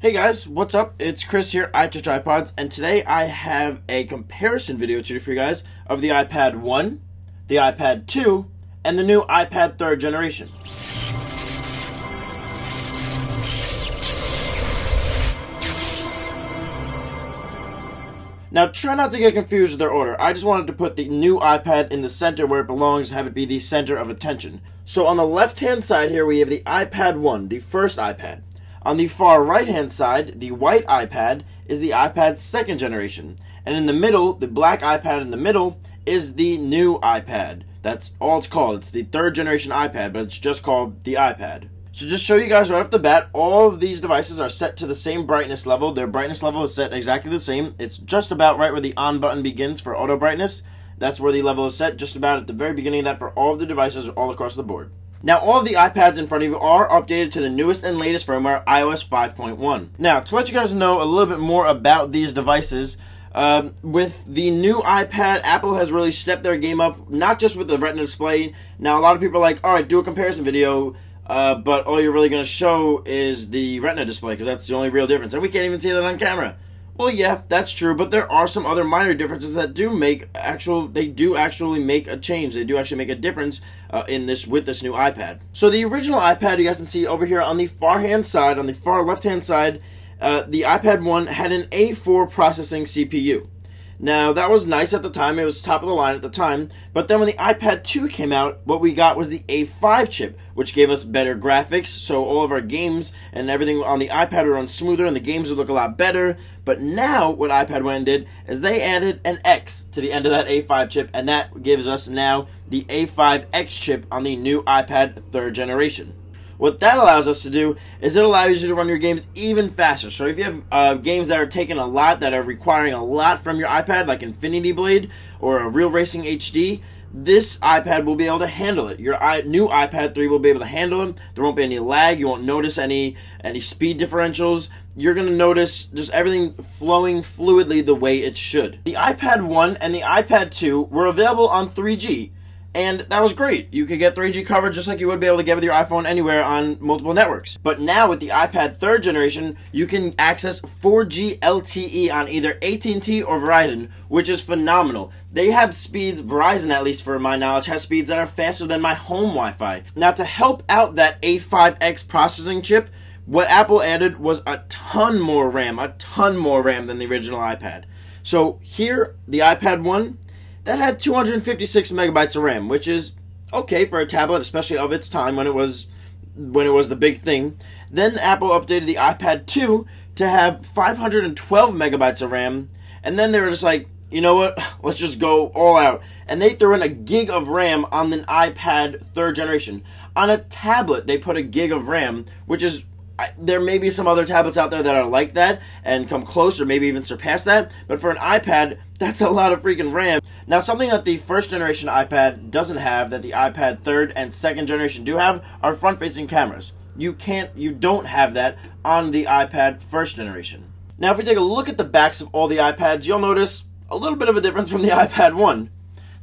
Hey guys, what's up? It's Chris here, iTouchiPodz, and today I have a comparison video to do for you guys of the iPad 1, the iPad 2, and the new iPad 3rd generation. Now, try not to get confused with their order. I just wanted to put the new iPad in the center where it belongs, have it be the center of attention. So on the left-hand side here, we have the iPad 1, the first iPad. On the far right-hand side, the white iPad is the iPad 2nd generation. And in the middle, the black iPad in the middle is the new iPad. That's all it's called. It's the 3rd generation iPad, but it's just called the iPad. So just show you guys right off the bat, all of these devices are set to the same brightness level. Their brightness level is set exactly the same. It's just about right where the on button begins for auto brightness. That's where the level is set, just about at the very beginning of that for all of the devices all across the board. Now, all of the iPads in front of you are updated to the newest and latest firmware, iOS 5.1. Now, to let you guys know a little bit more about these devices, with the new iPad, Apple has really stepped their game up, not just with the Retina display. Now, a lot of people are like, all right, do a comparison video, but all you're really going to show is the Retina display, because that's the only real difference. And we can't even see that on camera. Well, yeah, that's true, but there are some other minor differences that do make they do actually make a change. They do actually make a difference with this new iPad. So the original iPad, you guys can see over here on the far left-hand side, the iPad 1 had an A4 processing CPU. Now, that was nice at the time. It was top of the line at the time. But then when the iPad 2 came out, what we got was the A5 chip, which gave us better graphics. So all of our games and everything on the iPad would run smoother and the games would look a lot better. But now what iPad 1 did is they added an X to the end of that A5 chip, and that gives us now the A5x chip on the new iPad 3rd generation. What that allows us to do is it allows you to run your games even faster. So if you have games that are taking a lot, that are requiring a lot from your iPad, like Infinity Blade or a Real Racing HD, this iPad will be able to handle it. Your new iPad 3 will be able to handle it. There won't be any lag. You won't notice any speed differentials. You're going to notice just everything flowing fluidly the way it should. The iPad 1 and the iPad 2 were available on 3G. And that was great. You could get 3G coverage just like you would be able to get with your iPhone anywhere on multiple networks. But now with the iPad 3rd generation, you can access 4G LTE on either AT&T or Verizon, which is phenomenal. They have speeds, Verizon at least for my knowledge, has speeds that are faster than my home Wi-Fi. Now to help out that A5X processing chip, what Apple added was a ton more RAM than the original iPad. So here, the iPad 1, that had 256 megabytes of RAM, which is okay for a tablet, especially of its time when it was the big thing. Then Apple updated the iPad 2 to have 512 megabytes of RAM, and then they were just like, you know what, let's just go all out. And they threw in a gig of RAM on the iPad 3rd generation. On a tablet, they put a gig of RAM, which is, there may be some other tablets out there that are like that and come close or maybe even surpass that, but for an iPad, that's a lot of freaking RAM. Now, something that the 1st generation iPad doesn't have that the iPad 3rd and 2nd generation do have are front-facing cameras. You don't have that on the iPad 1st generation. Now, if we take a look at the backs of all the iPads, you'll notice a little bit of a difference from the iPad 1.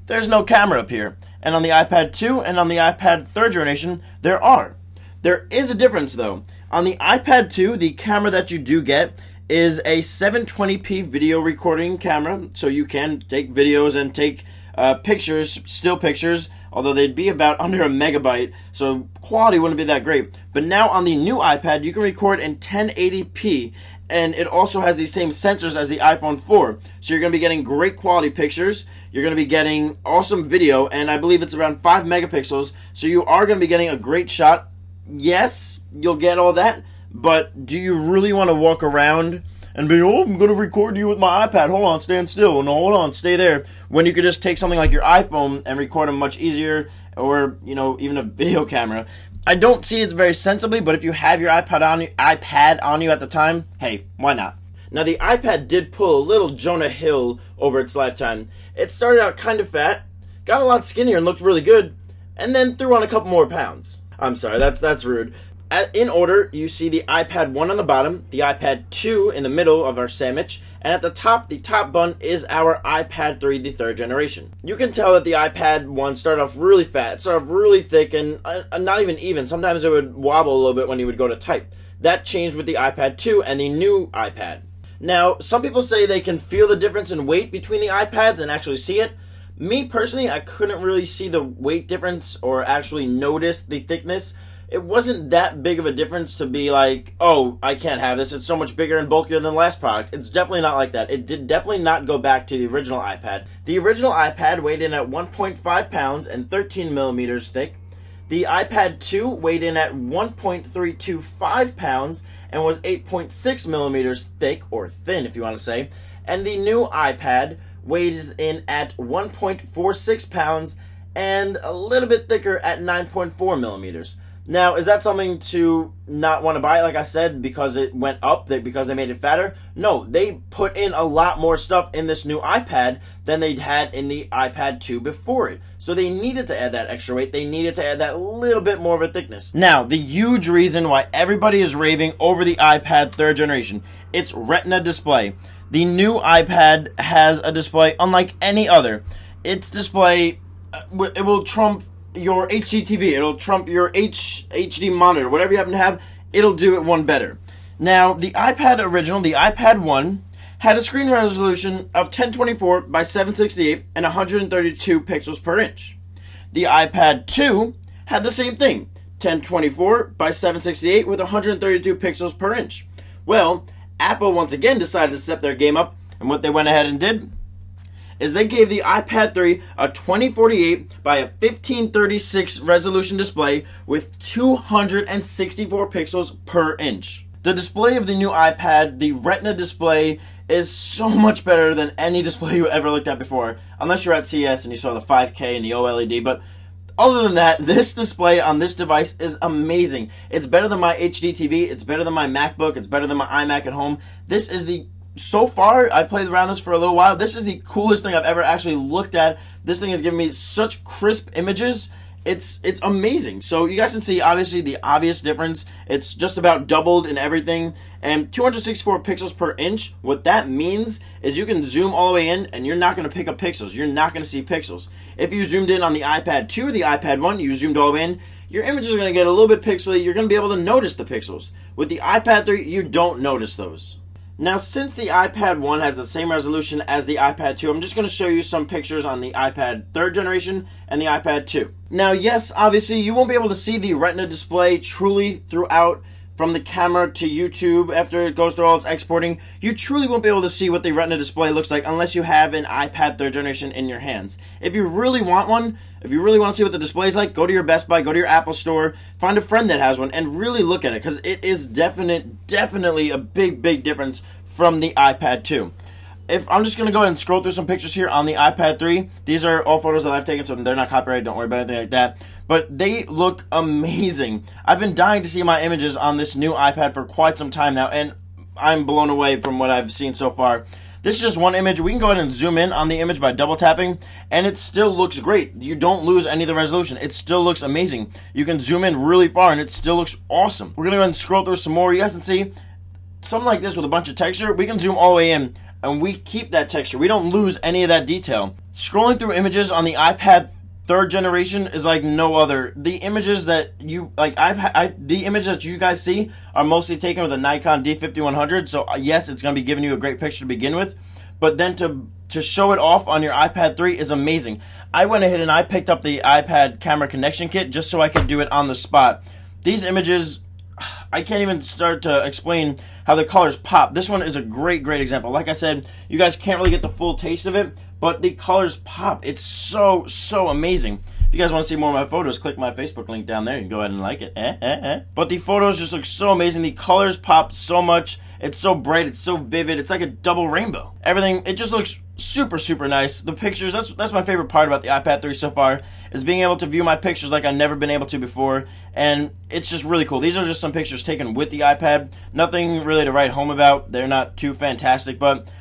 There's no camera up here, and on the iPad 2 and on the iPad 3rd generation, there are. There is a difference, though. On the iPad 2, the camera that you do get is a 720p video recording camera, so you can take videos and take pictures, still pictures, although they'd be about under a megabyte, so quality wouldn't be that great. But now on the new iPad, you can record in 1080p, and it also has the same sensors as the iPhone 4, so you're going to be getting great quality pictures, you're going to be getting awesome video, and I believe it's around 5 megapixels, so you are going to be getting a great shot. Yes, you'll get all that, but do you really want to walk around and be, oh, I'm going to record you with my iPad, hold on, stand still, no, hold on, stay there, when you could just take something like your iPhone and record them much easier, or, you know, even a video camera. I don't see it very sensibly, but if you have your iPad on you at the time, hey, why not? Now, the iPad did pull a little Jonah Hill over its lifetime. It started out kind of fat, got a lot skinnier and looked really good, and then threw on a couple more pounds. I'm sorry, that's rude. In order, you see the iPad 1 on the bottom, the iPad 2 in the middle of our sandwich, and at the top bun is our iPad 3, the 3rd generation. You can tell that the iPad 1 started off really fat, it started off really thick, and not even. Sometimes it would wobble a little bit when you would go to type. That changed with the iPad 2 and the new iPad. Now, some people say they can feel the difference in weight between the iPads and actually see it. Me personally, I couldn't really see the weight difference or actually notice the thickness. It wasn't that big of a difference to be like, oh, I can't have this. It's so much bigger and bulkier than the last product. It's definitely not like that. It did definitely not go back to the original iPad. The original iPad weighed in at 1.5 pounds and 13 millimeters thick. The iPad 2 weighed in at 1.325 pounds and was 8.6 millimeters thick, or thin if you want to say. And the new iPad weighs in at 1.46 pounds and a little bit thicker at 9.4 millimeters. Now, is that something to not want to buy, like I said, because it went up, because they made it fatter? No, they put in a lot more stuff in this new iPad than they had in the iPad 2 before it. So they needed to add that extra weight. They needed to add that little bit more of a thickness. Now, the huge reason why everybody is raving over the iPad 3rd generation, it's Retina display. The new iPad has a display unlike any other. Its display, it will trump your HD TV, it'll trump your HD monitor, whatever you happen to have, it'll do it one better. Now, the iPad original, the iPad 1, had a screen resolution of 1024 by 768 and 132 pixels per inch. The iPad 2 had the same thing, 1024 by 768 with 132 pixels per inch. Well, Apple once again decided to step their game up, and what they went ahead and did is they gave the iPad 3 a 2048 by a 1536 resolution display with 264 pixels per inch. The display of the new iPad, the Retina display, is so much better than any display you ever looked at before, unless you're at CES and you saw the 5K and the OLED, but other than that, this display on this device is amazing. It's better than my HD TV, it's better than my MacBook, it's better than my iMac at home. This is so far, I played around this for a little while, this is the coolest thing I've ever actually looked at. This thing has given me such crisp images. It's amazing. So you guys can see, obviously, the obvious difference. It's just about doubled in everything. And 264 pixels per inch, what that means is you can zoom all the way in and you're not going to pick up pixels. You're not going to see pixels. If you zoomed in on the iPad 2 or the iPad 1, you zoomed all the way in, your images are going to get a little bit pixely. You're going to be able to notice the pixels. With the iPad 3, you don't notice those. Now, since the iPad 1 has the same resolution as the iPad 2, I'm just going to show you some pictures on the iPad 3rd generation and the iPad 2. Now, yes, obviously, you won't be able to see the Retina display truly throughout from the camera to YouTube after it goes through all its exporting. You truly won't be able to see what the Retina display looks like unless you have an iPad 3rd generation in your hands. If you really want one, if you really want to see what the display is like, go to your Best Buy, go to your Apple store, find a friend that has one, and really look at it, because it is definitely a big difference from the iPad 2. If I'm just going to go ahead and scroll through some pictures here on the iPad 3. These are all photos that I've taken, so they're not copyrighted. Don't worry about anything like that. But they look amazing. I've been dying to see my images on this new iPad for quite some time now, and I'm blown away from what I've seen so far. This is just one image. We can go ahead and zoom in on the image by double tapping, and it still looks great. You don't lose any of the resolution. It still looks amazing. You can zoom in really far, and it still looks awesome. We're going to go ahead and scroll through some more. You guys can see something like this with a bunch of texture. We can zoom all the way in, and we keep that texture. We don't lose any of that detail. Scrolling through images on the iPad 3rd generation is like no other. The images that you the images that you guys see are mostly taken with a Nikon D5100. So yes, it's going to be giving you a great picture to begin with, but then to show it off on your iPad 3 is amazing. I went ahead and I picked up the iPad camera connection kit just so I could do it on the spot. These images, I can't even start to explain how the colors pop. This one is a great example. Like I said, you guys can't really get the full taste of it, but the colors pop. It's so amazing. If you guys want to see more of my photos, click my Facebook link down there. You can go ahead and like it. But the photos just look so amazing. The colors pop so much. It's so bright. It's so vivid. It's like a double rainbow. Everything, it just looks super nice. The pictures, that's my favorite part about the iPad 3 so far, is being able to view my pictures like I've never been able to before, and it's just really cool. These are just some pictures taken with the iPad. Nothing really to write home about. They're not too fantastic, but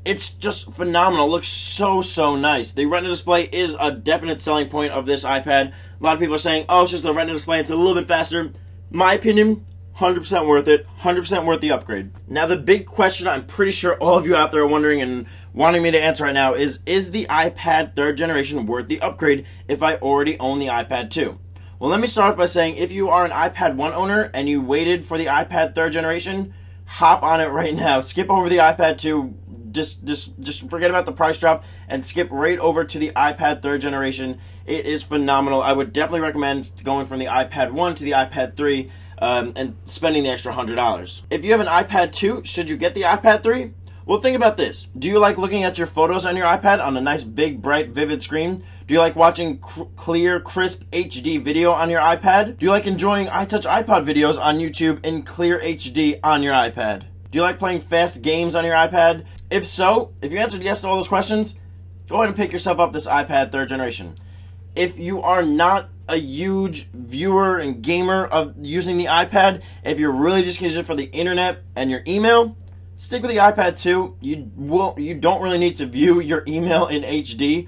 it's just phenomenal. It looks so nice. The Retina display is a definite selling point of this iPad. A lot of people are saying, oh, it's just the Retina display, it's a little bit faster. My opinion, 100% worth it, 100% worth the upgrade. Now, the big question I'm pretty sure all of you out there are wondering and wanting me to answer right now is the iPad 3rd generation worth the upgrade if I already own the iPad 2? Well, let me start off by saying if you are an iPad 1 owner and you waited for the iPad 3rd generation, hop on it right now. Skip over the iPad 2. Just forget about the price drop and skip right over to the iPad 3rd generation. It is phenomenal. I would definitely recommend going from the iPad 1 to the iPad 3 and spending the extra $100. If you have an iPad 2, should you get the iPad 3? Well, think about this. Do you like looking at your photos on your iPad on a nice, big, bright, vivid screen? Do you like watching clear, crisp HD video on your iPad? Do you like enjoying iTouchiPodz videos on YouTube in clear HD on your iPad? Do you like playing fast games on your iPad? If so, if you answered yes to all those questions, go ahead and pick yourself up this iPad 3rd generation. If you are not a huge viewer and gamer of using the iPad, if you're really just using it for the internet and your email, stick with the iPad 2. You don't really need to view your email in HD.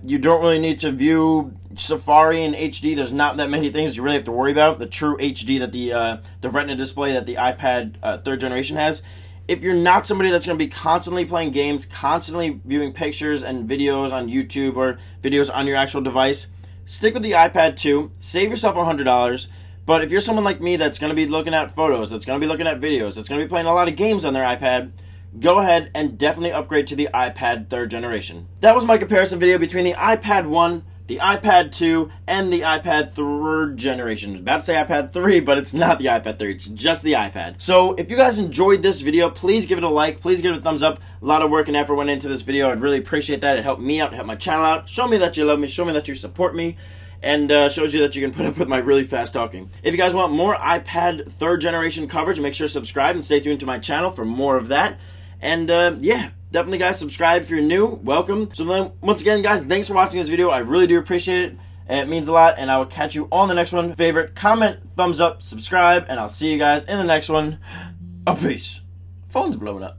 You don't really need to view Safari in HD. There's not that many things you really have to worry about. The true HD that the Retina display that the iPad 3rd generation has. If you're not somebody that's going to be constantly playing games, constantly viewing pictures and videos on YouTube or videos on your actual device, stick with the iPad 2. Save yourself $100. But if you're someone like me that's going to be looking at photos, that's going to be looking at videos, that's going to be playing a lot of games on their iPad, go ahead and definitely upgrade to the iPad 3rd generation. That was my comparison video between the iPad 1, the iPad 2, and the iPad 3rd generation. I was about to say iPad 3, but it's not the iPad 3, it's just the iPad. So if you guys enjoyed this video, please give it a like, please give it a thumbs up. A lot of work and effort went into this video. I'd really appreciate that. It helped me out, it helped my channel out. Show me that you love me, show me that you support me, and shows you that you can put up with my really fast talking. If you guys want more iPad 3rd generation coverage, make sure to subscribe and stay tuned to my channel for more of that. And yeah, definitely guys, subscribe if you're new. Welcome. So then, once again, guys, thanks for watching this video. I really do appreciate it. It means a lot, and I will catch you on the next one. Favorite, comment, thumbs up, subscribe, and I'll see you guys in the next one. Peace. Phone's blowing up.